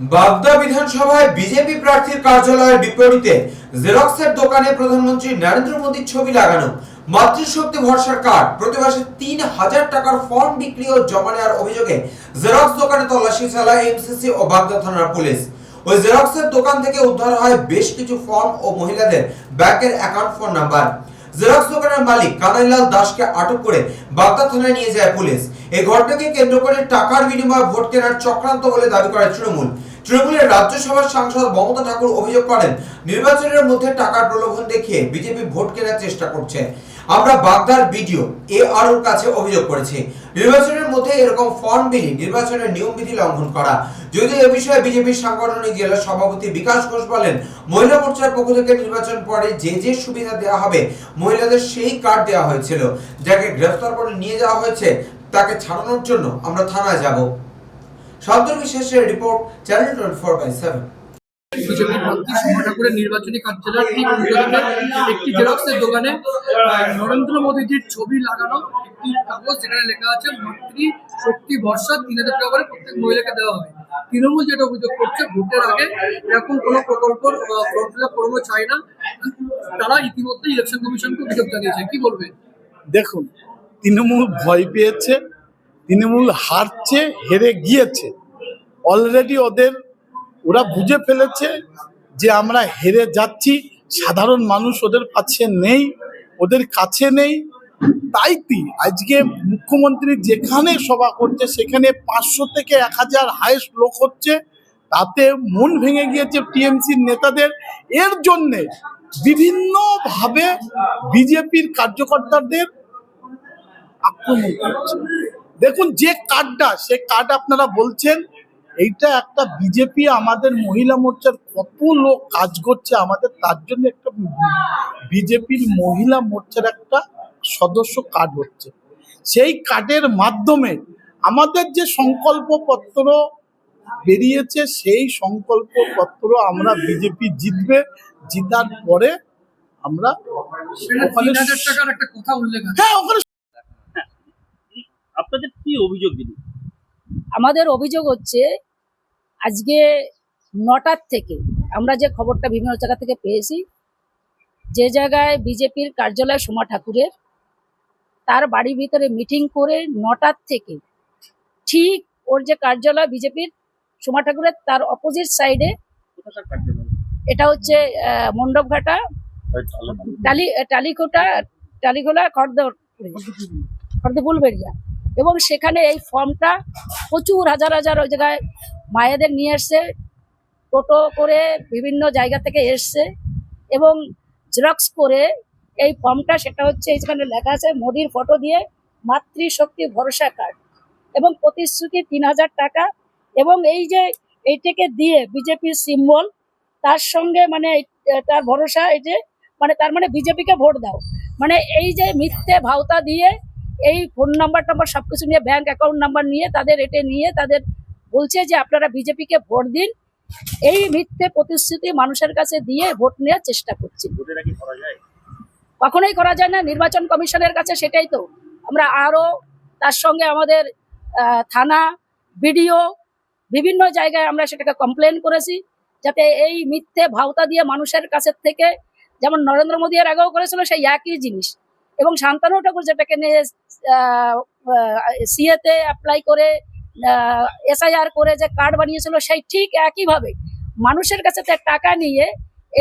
বাগদা বিধানসভায় বিজেপি প্রার্থীর কার্যালয়ের বিপরীতে জেরক্সের দোকানে প্রধানমন্ত্রী নরেন্দ্র মোদীর ছবি লাগানো, মাতৃশক্তি ভরসার কার্ড, প্রতি মাসে ৩,০০০ টাকার ফর্ম বিক্রি ও জমা নেওয়ার অভিযোগে জেরক্স দোকানে তল্লাশি চালায় এমসিসি ও বাগদা থানার পুলিশ। ওই জেরক্সের দোকান থেকে উদ্ধার হয় বেশ কিছু ফর্ম ও মহিলাদের ব্যাংকের অ্যাকাউন্ট ফোন নাম্বার। জেরক্স দোকানের মালিক কানাইলাল দাসকে আটক করে বাগদা থানায় নিয়ে যায় পুলিশ। এই ঘটনাকে কেন্দ্র করে টাকার বিনিময়ে ভোট কেনার চক্রান্ত বলে দাবি করে তৃণমূলের রাজ্যসভার সাংসদ মমতা ঠাকুর অভিযোগ করেন, নির্বাচনের মধ্যে টাকার প্রলোভন দেখিয়ে বিজেপি ভোট কেনার চেষ্টা করছে। আমরা বাগদার ভিডিও AROর কাছে অভিযোগ করেছি, নির্বাচনের মধ্যে এরকম ফর্ম বিলি নির্বাচনের নিয়মবিধি লঙ্ঘন করা। যদিও এ বিষয়ে বিজেপির সাংগঠনিক জেলা সভাপতি বিকাশ ঘোষ বলেন, মহিলা মোর্চার পক্ষ থেকে নির্বাচন পরে যে সুবিধা দেওয়া হবে মহিলাদের সেই কার্ড দেওয়া হয়েছিল। যাকে গ্রেফতার করে নিয়ে যাওয়া হয়েছে তাকে ছাড়ানোর জন্য আমরা থানায় যাব। শান্তর বিশেষের রিপোর্ট, চ্যানেল 24/7। বিজেপি প্রার্থী সোমা ঠাকুরের নির্বাচনী কার্যালয়ের ঠিক উল্টোদিকে একটি জেরক্সের দোকানে নরেন্দ্র মোদীজির ছবি লাগানো একটি কাগজ, যেখানে লেখা আছে মাতৃ শক্তি ভরসা ৩,০০০ টাকা করে প্রত্যেক মহিলাকে দেওয়া হয়। তৃণমূল যেটা অভিযোগ করছে, ভোটের আগে এরকম কোনো প্রকল্প ফর্ম ফিল আপ করানো চায় না। তারা ইতিমধ্যে ইলেকশন কমিশনকে অভিযোগ জানিয়েছে। কি বলবে? দেখুন, তৃণমূল ভয় পেয়েছে, তৃণমূল হারছে, হেরে গিয়েছে অলরেডি। ওরা বুঝে ফেলেছে যে আমরা হেরে যাচ্ছি, সাধারণ মানুষ ওদের কাছে নেই। তাই আজকে মুখ্যমন্ত্রী যেখানে সভা করছে সেখানে 500 থেকে 1000 হাইয়েস্ট লোক হচ্ছে। তাতে মন ভেঙে গিয়েছে টিএমসির নেতাদের। এর জন্যে বিভিন্নভাবে বিজেপির কার্যকর্তাদের আক্রমণ করছে। দেখুন, যে কার্ডটা, সে কার্ড আপনারা বলছেন এইটা একটা বিজেপি, আমাদের মহিলা মোর্চার কত লোক কাজ করছে আমাদের, তার জন্য একটা বিজেপির মহিলা মোর্চার একটা সদস্য কার্ড হচ্ছে। সেই কার্ডের মাধ্যমে আমাদের যে সংকল্পপত্র বেরিয়েছে, সেই সংকল্পপত্র আমরা বিজেপি জিতবে, জিতার পরে আমরা ওখানে ৩,০০০ টাকার একটা কথা উল্লেখ আছে। হ্যাঁ, ওখানে আপনাদের কি অভিযোগ দিদি? আমাদের অভিযোগ হচ্ছে, আজকে ৯টার থেকে আমরা যে খবরটা বিভিন্ন জায়গা থেকে পেয়েছি, যে জায়গায় বিজেপির কার্যালয় সোমা ঠাকুরের, তার বাড়ির ভিতরে মিটিং করে ৯টার থেকে ঠিক ওর যে কার্যালয় বিজেপির সোমা ঠাকুরের, তার অপোজিট সাইডে, এটা হচ্ছে মণ্ডপঘাটা, টালিখোলা, খড়দপুলবেড়িয়া। এবং সেখানে এই ফর্মটা প্রচুর হাজার হাজার ওই জায়গায় মায়েদের নিয়ে এসছে, টোটো করে বিভিন্ন জায়গা থেকে এসছে এবং জেরক্স করে এই ফর্মটা, সেটা হচ্ছে এখানে লেখা আছে মোদির ফটো দিয়ে মাতৃশক্তি ভরসা কার্ড এবং প্রতিশ্রুতি ৩,০০০ টাকা। এবং এই যে এইটাকে দিয়ে বিজেপির সিম্বল, তার সঙ্গে মানে তার ভরসা, এই যে মানে তার মানে বিজেপিকে ভোট দাও, মানে এই যে মিথ্যে ভাওতা দিয়ে এই ফোন নাম্বার সবকিছু নিয়ে, ব্যাংক অ্যাকাউন্ট নাম্বার নিয়ে, তাদের নিয়ে তাদের বলছে যে আপনারা বিজেপিকে ভোট দিন। এই মিথ্যে প্রতিশ্রুতি মানুষের কাছে দিয়ে ভোট নেওয়ার চেষ্টা করছি। কখনোই করা যায় না। নির্বাচন কমিশনের কাছে সেটাই তো আমরা আরও, তার সঙ্গে আমাদের থানা, বিডিও, বিভিন্ন জায়গায় আমরা সেটাকে কমপ্লেন করেছি, যাতে এই মিথ্যে ভাওতা দিয়ে মানুষের কাছের থেকে, যেমন নরেন্দ্র মোদী এর আগেও করেছিল সেই একই জিনিস, এবং শান্তনু ঠাকুর যেটাকে নিয়ে সিএতে অ্যাপ্লাই করে SIR করে যে কার্ড বানিয়েছিল, সেই ঠিক একইভাবে মানুষের কাছে টাকা নিয়ে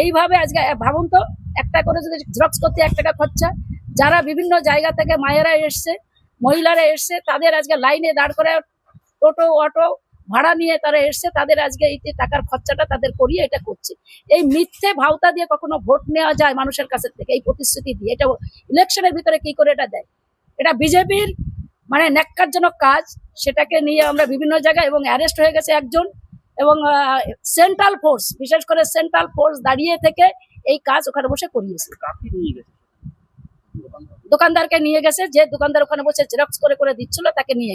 এইভাবে আজকে ভাবুন তো, একটা করে যদি জেরক্স করতে 1 টাকা খরচা, যারা বিভিন্ন জায়গা থেকে মায়েরা এসছে, মহিলারা এসছে, তাদের আজকে লাইনে দাঁড় করে টোটো অটো ভাড়া নিয়ে তারা এসছে, তাদের আজকে এই টাকার খরচাটা তাদের করিয়ে এটা করছে। এই মিথ্যে ভাওতা দিয়ে কখনো ভোট নেওয়া যায় মানুষের কাছে থেকে, এই প্রতিশ্রুতি দিয়ে? এটা ইলেকশনের ভিতরে কি করে এটা দেয়? এটা বিজেপির মানে ন্যাক্কারজনক কাজ। সেটাকে নিয়ে আমরা বিভিন্ন জায়গায়, এবং অ্যারেস্ট হয়ে গেছে একজন, এবং সেন্ট্রাল ফোর্স, বিশেষ করে সেন্ট্রাল ফোর্স দাঁড়িয়ে থেকে এই কাজ ওখানে বসে করিয়েছে। দোকানদারকে নিয়ে গেছে, যে দোকানদার ওখানে বসে জেরক্স করে দিচ্ছিল তাকে নিয়ে